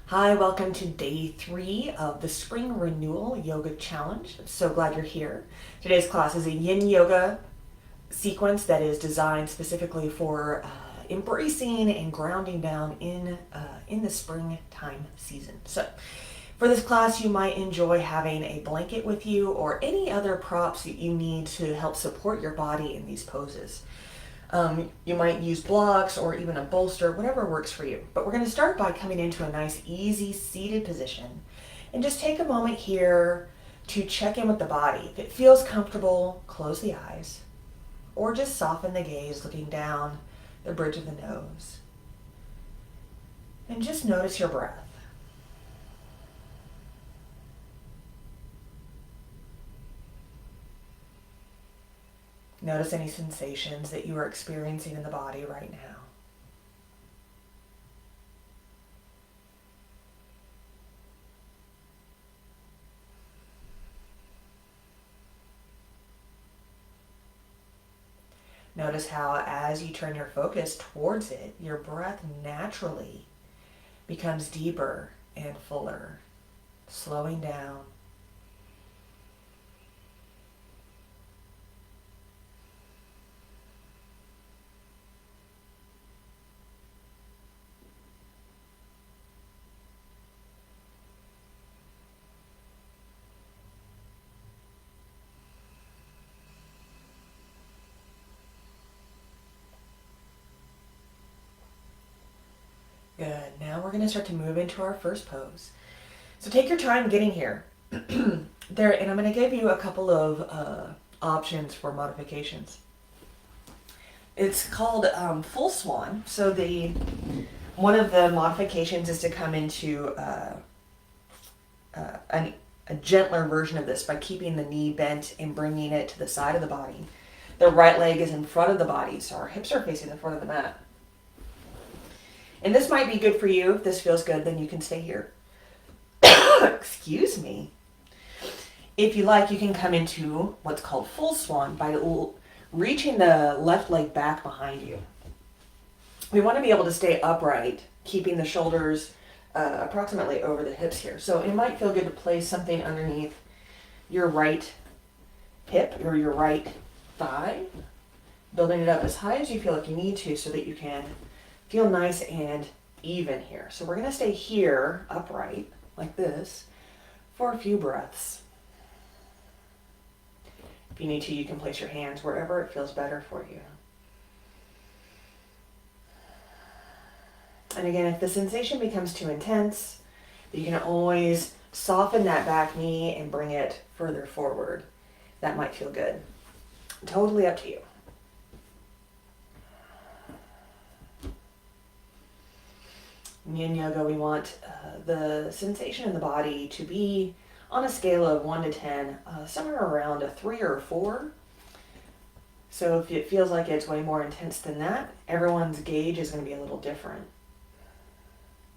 Hi, welcome to day 3 of the Spring Renewal Yoga Challenge. I'm so glad you're here. Today's class is a yin yoga sequence that is designed specifically for embracing and grounding down in the springtime season. So, for this class, you might enjoy having a blanket with you or any other props that you need to help support your body in these poses. You might use blocks or even a bolster, whatever works for you. But we're going to start by coming into a nice, easy seated position and just take a moment here to check in with the body. If it feels comfortable, close the eyes or just soften the gaze, looking down the bridge of the nose. And just notice your breath. Notice any sensations that you are experiencing in the body right now. Notice how as you turn your focus towards it, your breath naturally becomes deeper and fuller, slowing down. Good. Now we're going to start to move into our first pose. So take your time getting here. And I'm going to give you a couple of options for modifications. It's called full swan. So one of the modifications is to come into a gentler version of this by keeping the knee bent and bringing it to the side of the body. The right leg is in front of the body, so our hips are facing the front of the mat. And this might be good for you. If this feels good, then you can stay here. Excuse me. If you like, you can come into what's called full swan by reaching the left leg back behind you. We want to be able to stay upright, keeping the shoulders approximately over the hips here. So it might feel good to place something underneath your right hip or your right thigh, building it up as high as you feel like you need to so that you can feel nice and even here. So we're going to stay here, upright, like this, for a few breaths. If you need to, you can place your hands wherever it feels better for you. And again, if the sensation becomes too intense, you can always soften that back knee and bring it further forward. That might feel good. Totally up to you. In yin yoga, we want the sensation in the body to be on a scale of 1 to 10, somewhere around a 3 or a 4. So if it feels like it's way more intense than that, everyone's gauge is going to be a little different.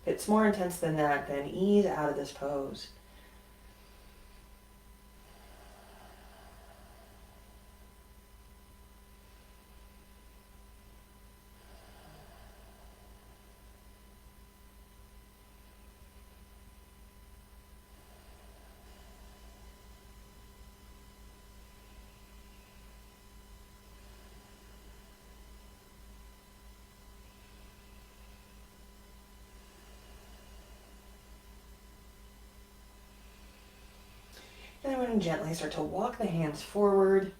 If it's more intense than that, then ease out of this pose. And then we're going to gently start to walk the hands forward,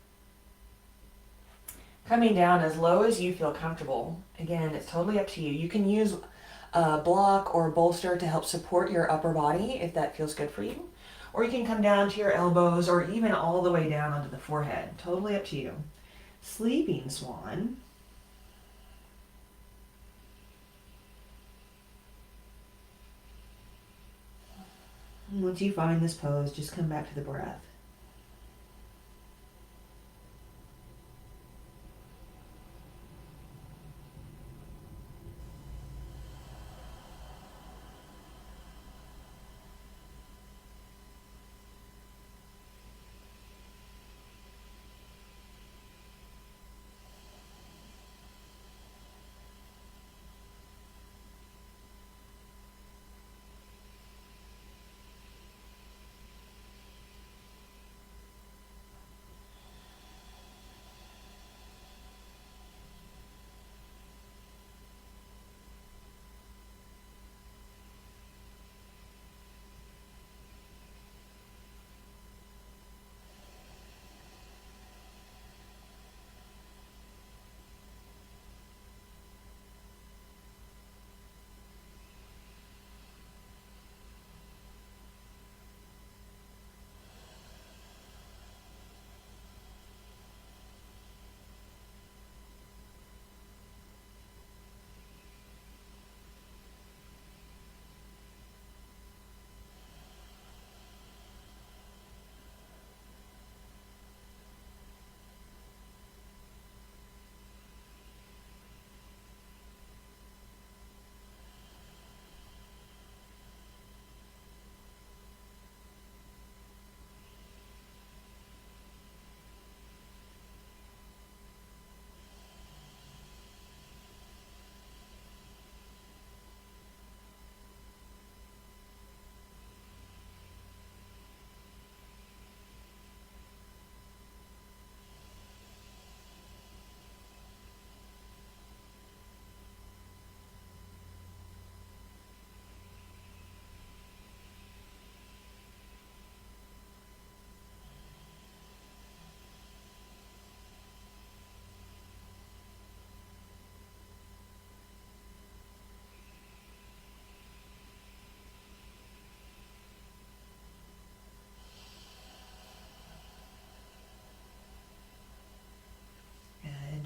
coming down as low as you feel comfortable. Again, it's totally up to you. You can use a block or a bolster to help support your upper body if that feels good for you. Or you can come down to your elbows or even all the way down onto the forehead. Totally up to you. Sleeping swan. And once you find this pose, just come back to the breath.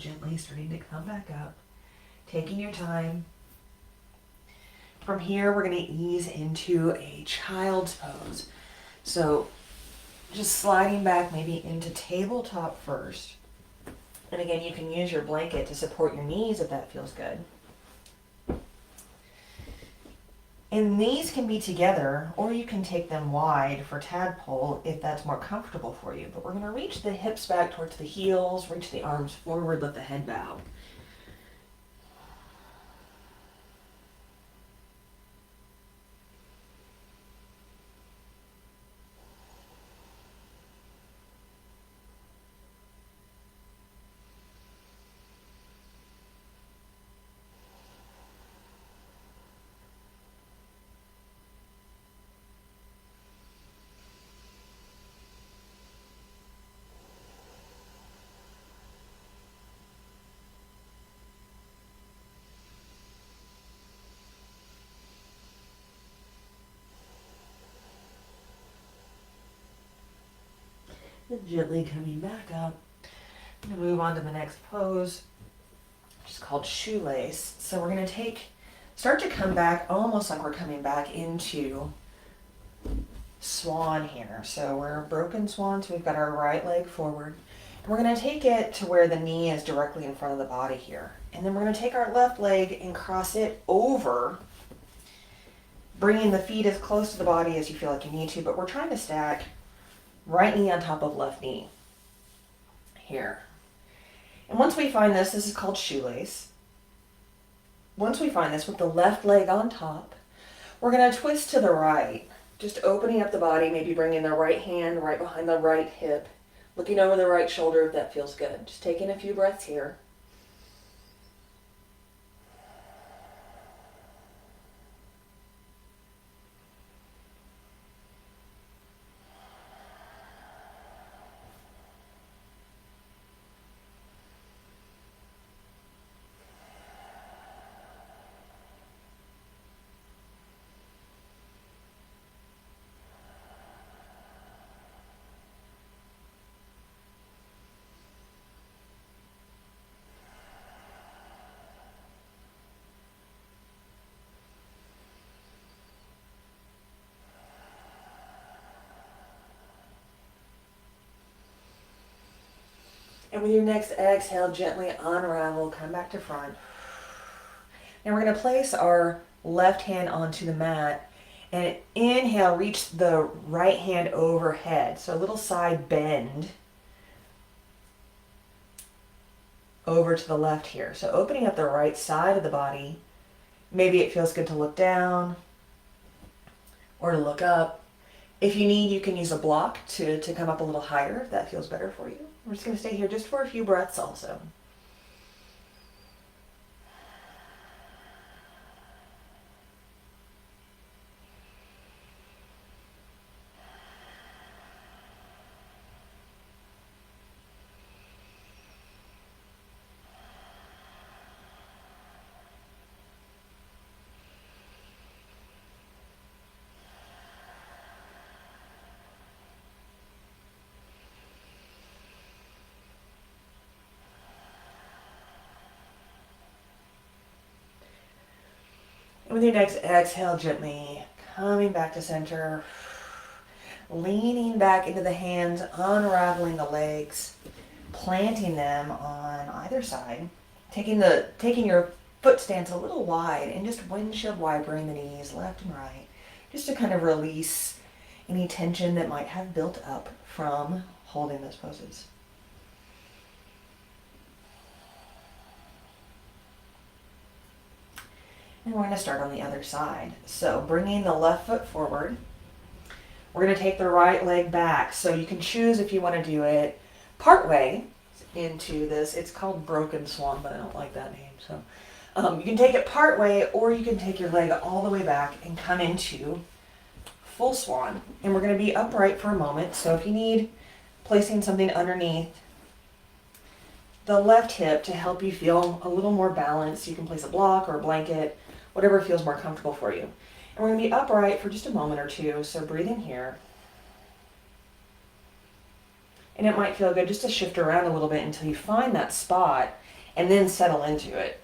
gently starting to come back up, taking your time. From here, we're going to ease into a child's pose. So just sliding back maybe into tabletop first. And again, you can use your blanket to support your knees if that feels good. And these can be together, or you can take them wide for tadpole if that's more comfortable for you. But we're going to reach the hips back towards the heels, reach the arms forward, let the head bow. Then gently coming back up. I'm going to move on to the next pose, which is called shoelace. So we're going to start to come back almost like we're coming back into swan here. So we're broken swan, so we've got our right leg forward. And we're going to take it to where the knee is directly in front of the body here. And then we're going to take our left leg and cross it over, bringing the feet as close to the body as you feel like you need to, but we're trying to stack right knee on top of left knee here. And once we find this is called shoelace. Once we find this with the left leg on top, we're going to twist to the right, just opening up the body, maybe bringing the right hand right behind the right hip, looking over the right shoulder if that feels good. Just taking a few breaths here. And with your next exhale, gently unravel, come back to front. Now we're going to place our left hand onto the mat and inhale, reach the right hand overhead. So a little side bend over to the left here. So opening up the right side of the body. Maybe it feels good to look down or to look up. If you need, you can use a block to come up a little higher if that feels better for you. We're just going to stay here just for a few breaths also. And with your next exhale, gently coming back to center, leaning back into the hands, unraveling the legs, planting them on either side, taking your foot stance a little wide and just windshield wipering the knees left and right, just to kind of release any tension that might have built up from holding those poses. And we're going to start on the other side. So bringing the left foot forward, we're going to take the right leg back. So you can choose if you want to do it partway into this. It's called broken swan, but I don't like that name. So you can take it partway, or you can take your leg all the way back and come into full swan. And we're going to be upright for a moment. So if you need placing something underneath the left hip to help you feel a little more balanced, you can place a block or a blanket, whatever feels more comfortable for you. And we're going to be upright for just a moment or two, so breathe in here. And it might feel good just to shift around a little bit until you find that spot. and then settle into it.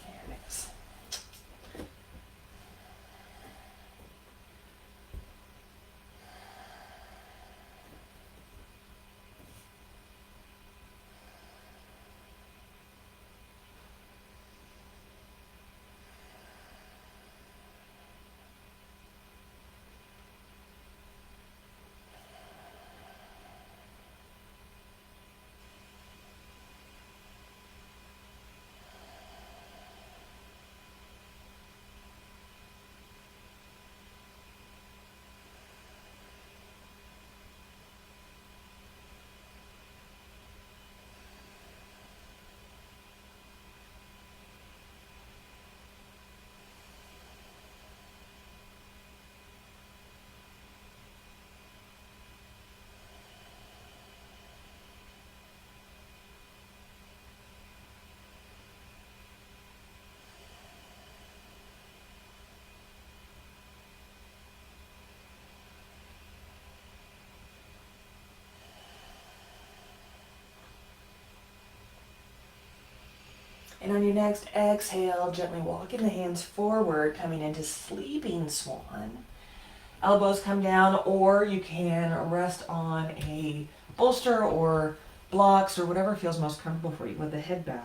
There it is. And on your next exhale, gently walking the hands forward, coming into sleeping swan. Elbows come down, or you can rest on a bolster or blocks or whatever feels most comfortable for you with the head bow.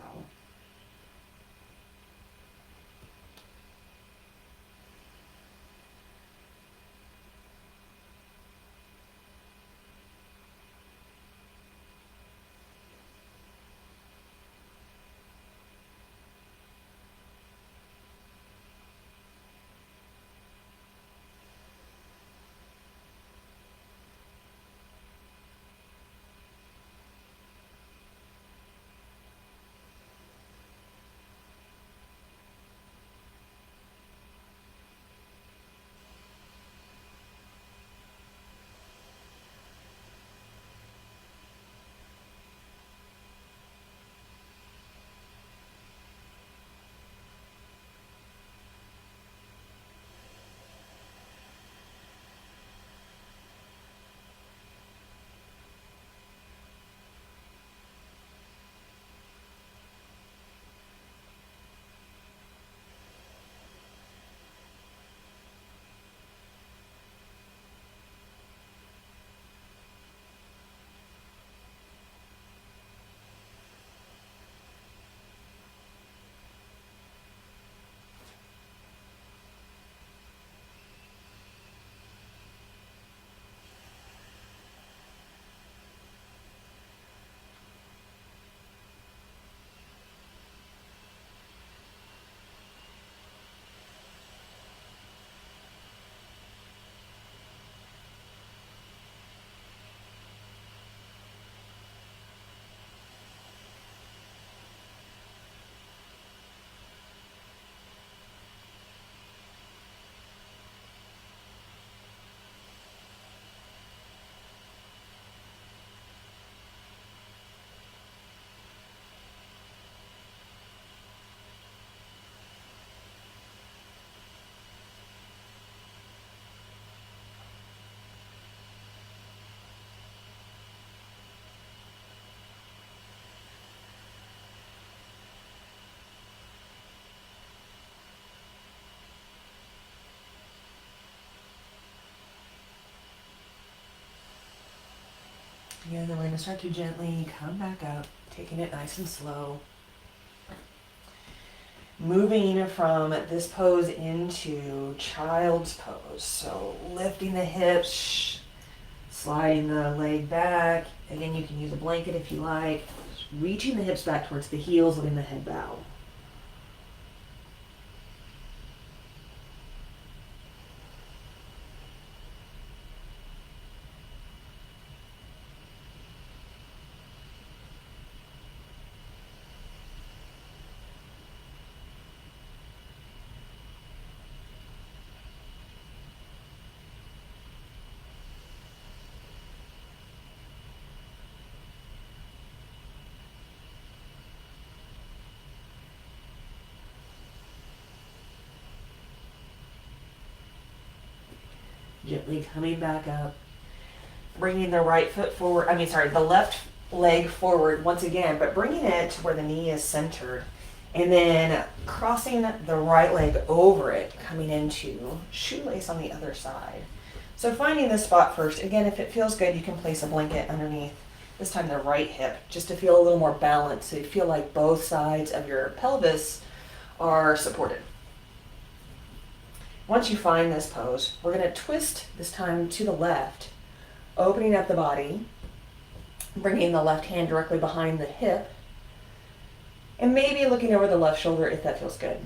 And then we're going to start to gently come back up, taking it nice and slow. Moving from this pose into child's pose. So lifting the hips, sliding the leg back. Again, you can use a blanket if you like. Reaching the hips back towards the heels, letting the head bow. Gently coming back up, bringing the right foot forward, the left leg forward once again, but bringing it to where the knee is centered. And then crossing the right leg over it, coming into shoelace on the other side. So finding this spot first. Again, if it feels good, you can place a blanket underneath, this time the right hip, just to feel a little more balanced, so you feel like both sides of your pelvis are supported. Once you find this pose, we're going to twist this time to the left, opening up the body, bringing the left hand directly behind the hip, and maybe looking over the left shoulder if that feels good.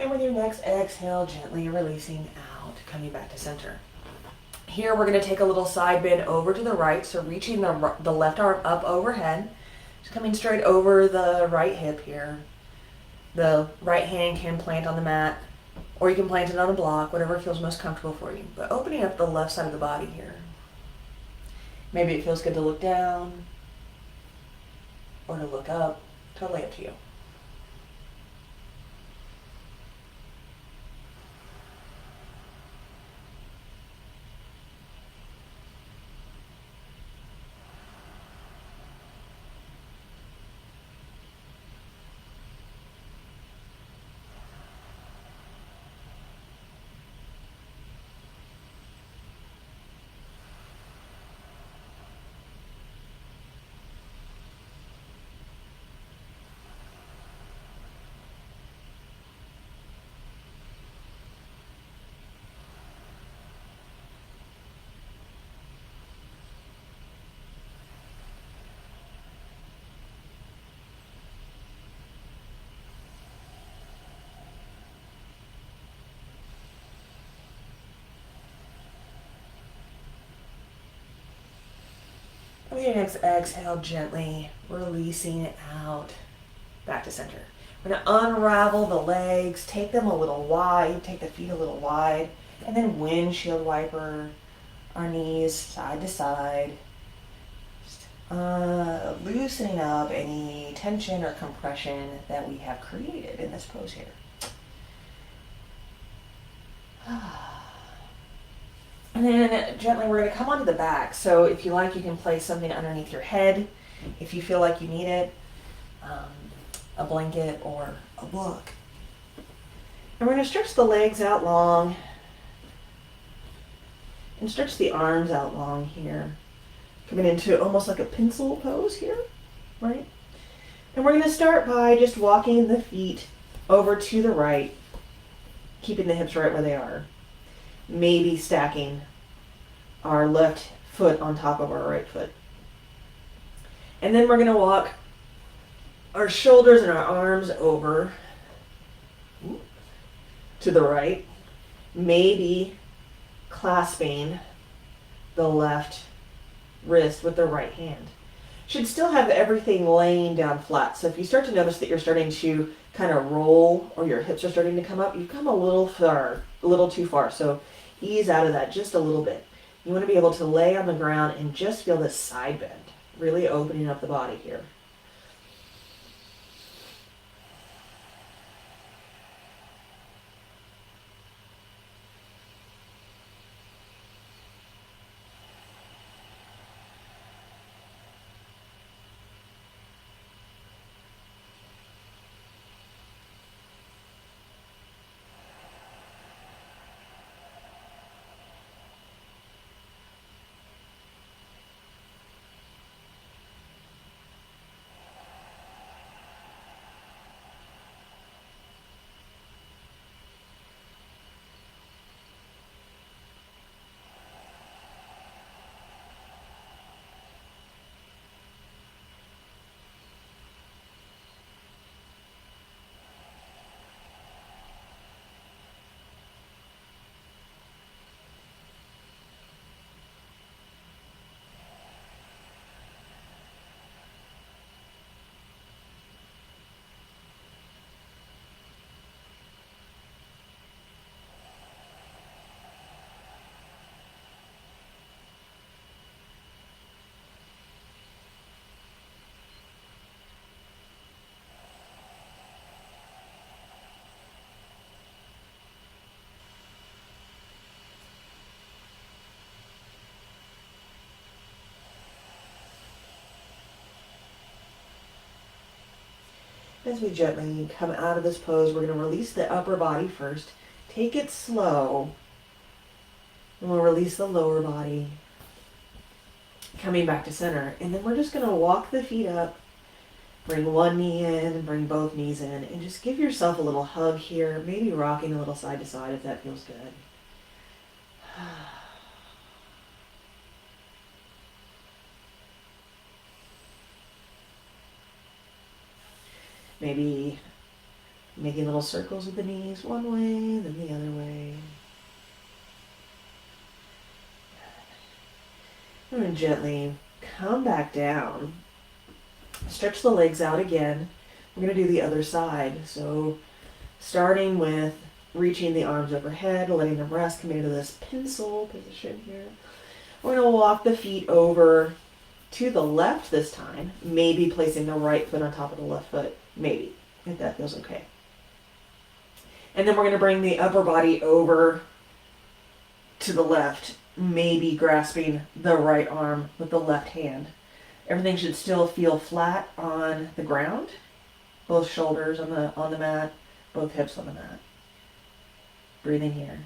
And with your next exhale, gently releasing out, coming back to center. Here we're going to take a little side bend over to the right, so reaching the left arm up overhead, just coming straight over the right hip here. The right hand can plant on the mat, or you can plant it on a block, whatever feels most comfortable for you. But opening up the left side of the body here. Maybe it feels good to look down or to look up, totally up to you. With your next exhale, gently releasing it out, back to center. We're going to unravel the legs, take them a little wide, take the feet a little wide, and then windshield wiper our knees side to side, just, loosening up any tension or compression that we have created in this pose here. And then gently we're going to come onto the back. So if you like, you can place something underneath your head if you feel like you need it, a blanket or a book. And we're going to stretch the legs out long and stretch the arms out long here. Coming into almost like a pencil pose here, right? And we're going to start by just walking the feet over to the right, keeping the hips right where they are. Maybe stacking our left foot on top of our right foot. And then we're going to walk our shoulders and our arms over to the right, maybe clasping the left wrist with the right hand. Should still have everything laying down flat. So if you start to notice that you're starting to kind of roll or your hips are starting to come up, you've come a little too far. So ease out of that just a little bit. You want to be able to lay on the ground and just feel this side bend, really opening up the body here. As we gently come out of this pose, we're going to release the upper body first. Take it slow. And we'll release the lower body. Coming back to center. And then we're just going to walk the feet up. Bring one knee in, bring both knees in. And just give yourself a little hug here. Maybe rocking a little side to side if that feels good. Maybe making little circles with the knees one way, then the other way. And then gently come back down. Stretch the legs out again. We're going to do the other side. So starting with reaching the arms overhead, letting them rest, coming into this pencil position here. We're going to walk the feet over to the left this time, maybe placing the right foot on top of the left foot, maybe, if that feels okay. And then we're going to bring the upper body over to the left, maybe grasping the right arm with the left hand. Everything should still feel flat on the ground, both shoulders on the mat, both hips on the mat. Breathing here.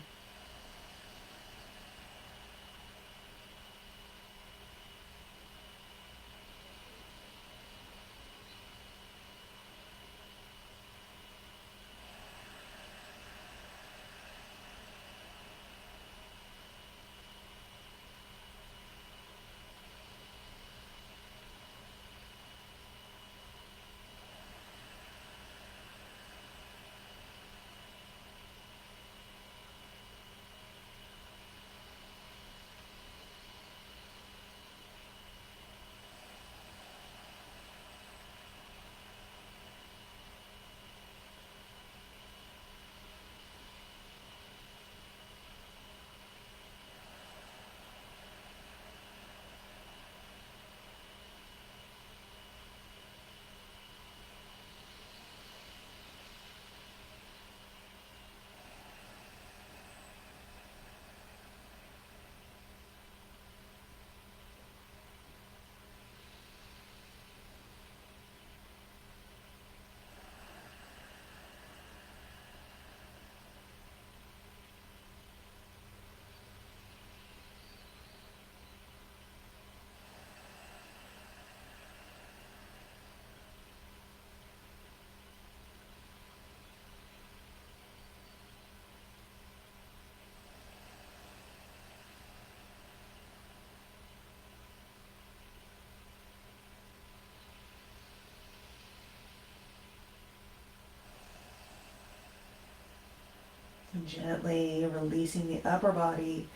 And gently releasing the upper body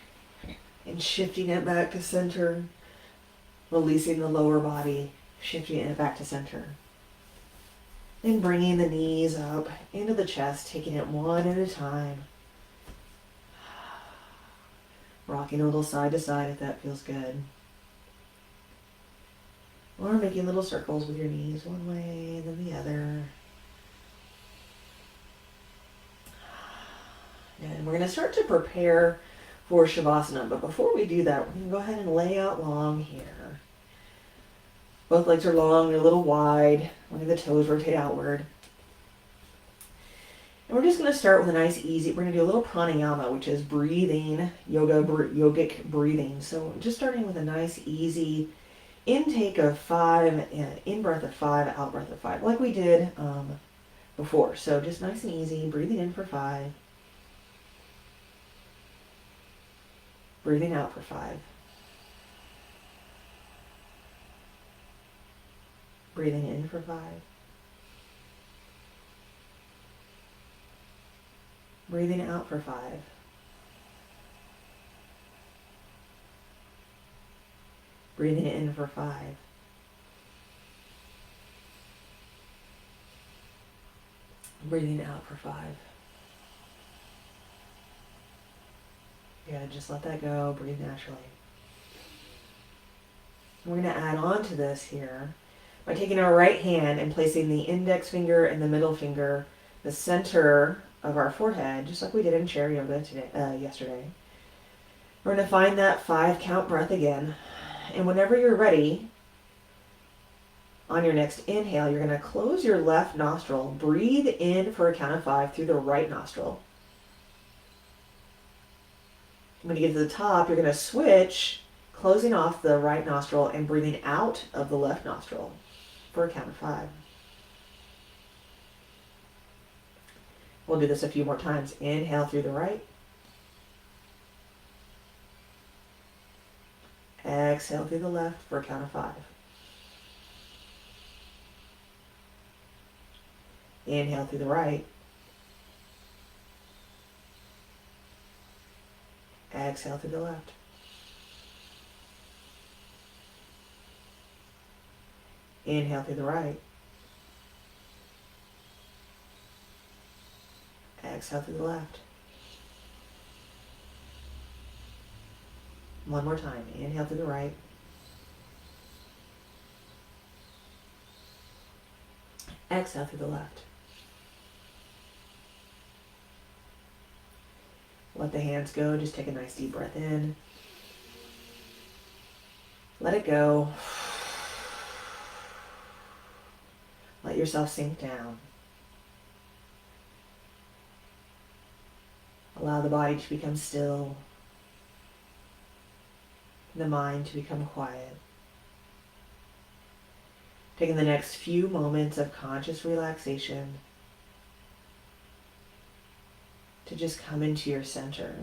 and shifting it back to center. Releasing the lower body, shifting it back to center. And bringing the knees up into the chest, taking it one at a time. Rocking a little side to side if that feels good. Or making little circles with your knees one way, then the other. And we're going to start to prepare for Shavasana. But before we do that, we're going to go ahead and lay out long here. Both legs are long, they're a little wide. Letting the toes rotate outward. And we're just going to start with a nice easy, we're going to do a little pranayama, which is breathing, yogic breathing. So just starting with a nice easy intake of 5, in-breath of 5, out-breath of 5, like we did before. So just nice and easy, breathing in for 5. Breathing out for 5. Breathing in for 5. Breathing out for 5. Breathing in for 5. Breathing out for 5. Yeah, just let that go. Breathe naturally. We're going to add on to this here by taking our right hand and placing the index finger and the middle finger the center of our forehead, just like we did in chair yoga yesterday. We're going to find that 5 count breath again. And whenever you're ready, On your next inhale, you're going to close your left nostril. Breathe in for a count of 5 through the right nostril. When you get to the top, you're going to switch, closing off the right nostril and breathing out of the left nostril for a count of 5. We'll do this a few more times. Inhale through the right. Exhale through the left for a count of 5. Inhale through the right. Exhale through the left. Inhale through the right. Exhale through the left. One more time. Inhale through the right. Exhale through the left. Let the hands go. Just take a nice deep breath in. Let it go. Let yourself sink down. Allow the body to become still. The mind to become quiet. Taking the next few moments of conscious relaxation to just come into your center.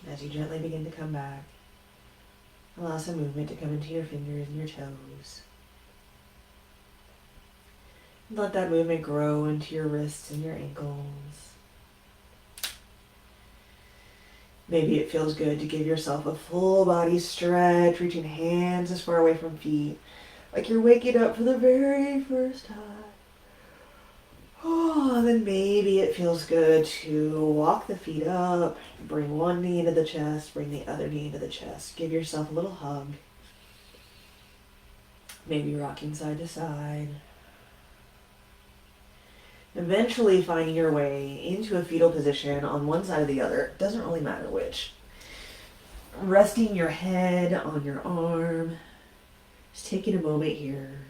As you gently begin to come back, allow some movement to come into your fingers and your toes. Let that movement grow into your wrists and your ankles. Maybe it feels good to give yourself a full body stretch, reaching hands as far away from feet, like you're waking up for the very first time. Oh, then maybe it feels good to walk the feet up, bring one knee into the chest, bring the other knee into the chest. Give yourself a little hug. Maybe rocking side to side. Eventually finding your way into a fetal position on one side or the other. Doesn't really matter which. Resting your head on your arm. Just taking a moment here.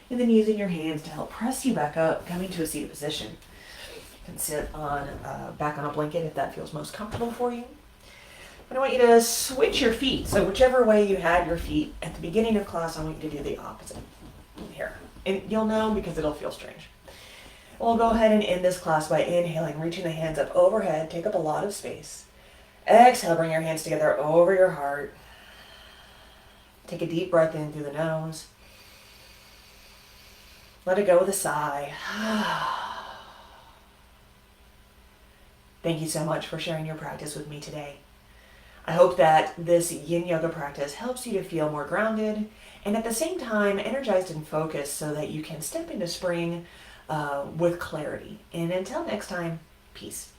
And then using your hands to help press you back up, coming to a seated position. You can sit on back on a blanket if that feels most comfortable for you. But I want you to switch your feet. So whichever way you had your feet at the beginning of class, I want you to do the opposite. Here. And you'll know because it'll feel strange. We'll go ahead and end this class by inhaling, reaching the hands up overhead, take up a lot of space. Exhale, bring your hands together over your heart. Take a deep breath in through the nose. Let it go with a sigh. Thank you so much for sharing your practice with me today. I hope that this yin yoga practice helps you to feel more grounded and at the same time energized and focused so that you can step into spring with clarity. And until next time, peace.